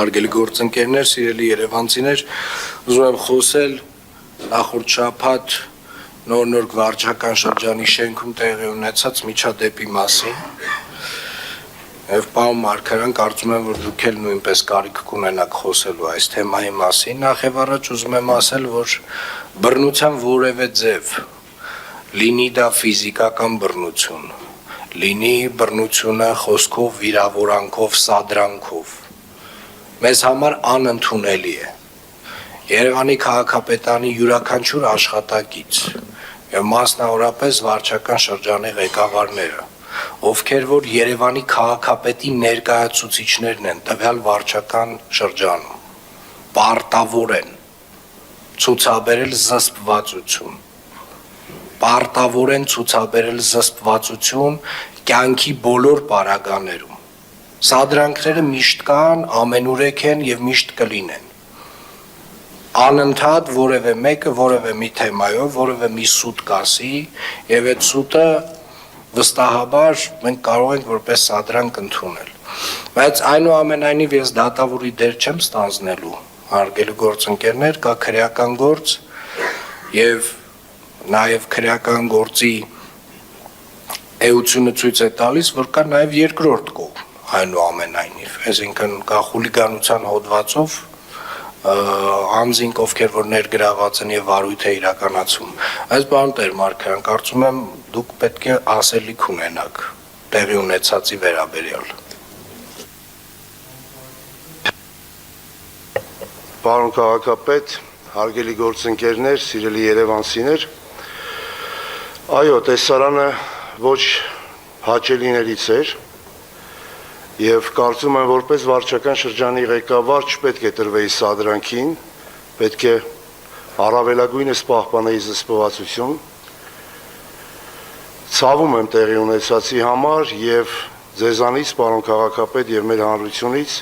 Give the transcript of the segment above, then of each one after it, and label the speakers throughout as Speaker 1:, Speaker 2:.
Speaker 1: Հարգելի գործընկերներ, սիրելի երևանցիներ, ուզում եմ խոսել նախորդ շաբաթ նոր վարչական շրջանի շենքում տեղի ունեցած միջադեպի մասին։ Եվ պարոն Մարգարյան, կարծում եմ, որ դուք էլ նույնպես կարիք կունենաք խոսելու այս թեմայի մասին։ Նախ եւ առաջ ուզում եմ ասել, որ բռնության որևէ ձև, լինի դա ֆիզիկական բռնություն, լինի բռնությունը խոսքով, վիրավորանքով, սադրանքով, մեզ համար անընդունելի է։ Երևանի քաղաքապետարանի յուրաքանչյուր աշխատակից եւ մասնավորապես վարչական շրջանի ղեկավարները, ովքեր որ Երևանի քաղաքապետի ներկայացուցիչներն են տվյալ վարչական շրջանում, պարտավոր են ցուցաբերել զսպվածություն, պարտավոր են ցուցաբերել զսպվածություն կյանքի բոլոր պարագաներում։ Սադրանքները միշտ կան, ամենուրեք են եւ միշտ կլինեն։ Անընդհատ որևէ մեկը որևէ մի թեմայով, որևէ մի սուտ կասի եւ այդ սուտը վստահաբար մենք կարող ենք որպես սադրանք ընդունել։ Բայց այնուամենայնիվ ես դատավորի դեր չեմ ստանձնելու, հարգելի գործընկերներ, կա քրեական գործ եւ նաեւ քրեական գործի էությունը ցույց է տալիս, որ կա նաեւ երկրորդ կողմ, այնուամենայնիվ, այսինքն կա խուլիգանության հոդվածով անձինք, ովքեր որ ներգրաված են եւ վարույթ է իրականացում։ Այս պարոն Տեր-Մարգարյան, կարծում եմ դուք պետք է ասելիք ունենաք տեղի ունեցածի վերաբերյալ։
Speaker 2: Պարոն քաղաքապետ, հարգելի գործընկերներ, սիրելի երևանցիներ, այո, տեսարանը ոչ հաճելիներից էր եւ կարծում եմ, որպես վարչական շրջանի ղեկավար չպետք է տրվեի սադրանքին, պետք է առավելագույնս պահպանեի զսպվածություն։ Ցավում եմ տեղի ունեցածի համար եւ ձեզանից, պարոն քաղաքապետ, եւ մեր հանրությունից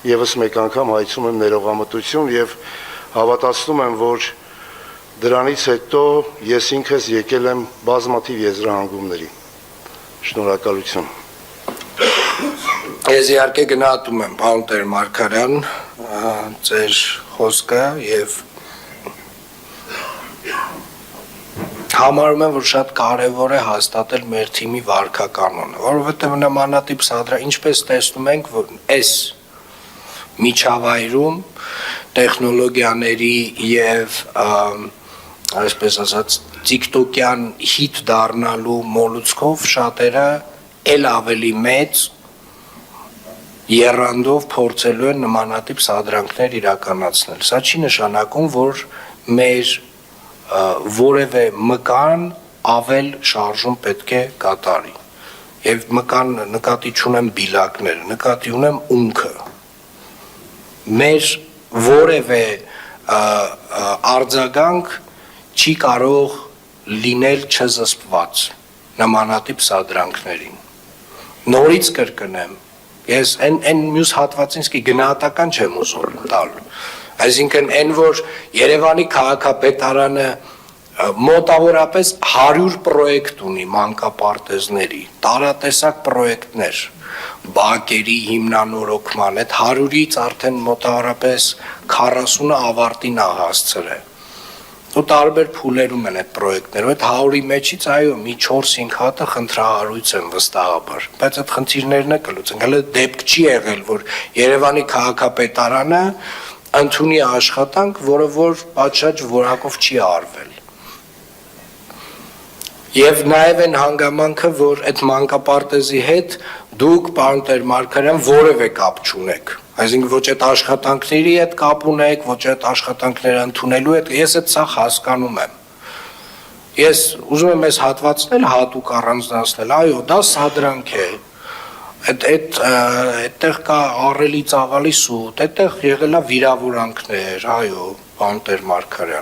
Speaker 2: եւս մեկ անգամ հայցում եմ ներողամտություն եւ հավատացնում եմ, որ դրանից հետո ես ինքս եկել եմ բազմաթիվ եզրահանգումների։ Շնորհակալություն։
Speaker 1: Ես իհարկե գնահատում եմ, պարոն Տեր-Մարգարյան, ձեր խոսքը եւ համարում եմ, որ շատ կարեւոր է հաստատել մեր թիմի վարքականոնը, որովհետեւ նմանատիպ սադրա, ինչպես տեսնում ենք, որ այս միջավայրում տեխնոլոգիաների եւ այսպես ասած TikTok-յան հիթ դառնալու մոլուցքով շատերը ել ավելի մեծ եռանդով փորձելու են նմանատիպ սադրանքներ իրականացնել։ Սա չի նշանակում, որ մեր որևէ մկան ավել շարժում պետք է կատարի։ Եվ մկան նկատի չունեմ բիլակները, նկատի ունեմ ունքը։ Մեր որևէ արձագանք չի կարող լինել չզսպված նմանատիպ սադրանքներին։ Նորից կրկնեմ, ես այն մյուս հատվածին գնահատական չեմ ուզում տալ։ Այսինքն այն, որ Երևանի քաղաքապետարանը մոտավորապես 100 պրոյեկտ ունի մանկապարտեզների, տարատեսակ պրոյեկտներ, բակերի հիմնանորոգման, այդ 100-ից արդեն մոտավորապես 40-ը ավարտին է հասցրել։ Ու տարբեր փուլերում են այդ պրոյեկտները, այդ 100-ի մեջից այո, մի 4-5 հատը խնդրահարույց են վստահաբար, բայց այդ խնդիրներն է կլուծենք։ Հələ դեպք չի եղել, որ Երևանի քաղաքապետարանը ընդունի աշխատանք, որը որ պատշաճ որակով չի արվել։ Եվ նաև այն հանգամանքը, որ այդ մանկապարտեզի հետ դուք, պարոն Տեր-Մարգարյան, որևէ կապ չունեք։ Այսինքն ոչ այդ աշխատանքների հետ կապ ունեք, ոչ այդ աշխատանքները ընդունելու հետ, ես այդ սա հասկանում եմ։ Ես ուզում եմ այս հատվածն էլ հատուկ առանձնացնել, այո, դա սադրանք է։ Այդտեղ կա ահռելի ծավալի սուտ, այդտեղ եղել է վիրավորանքներ, այո, պարոն Տեր-Մարգարյան։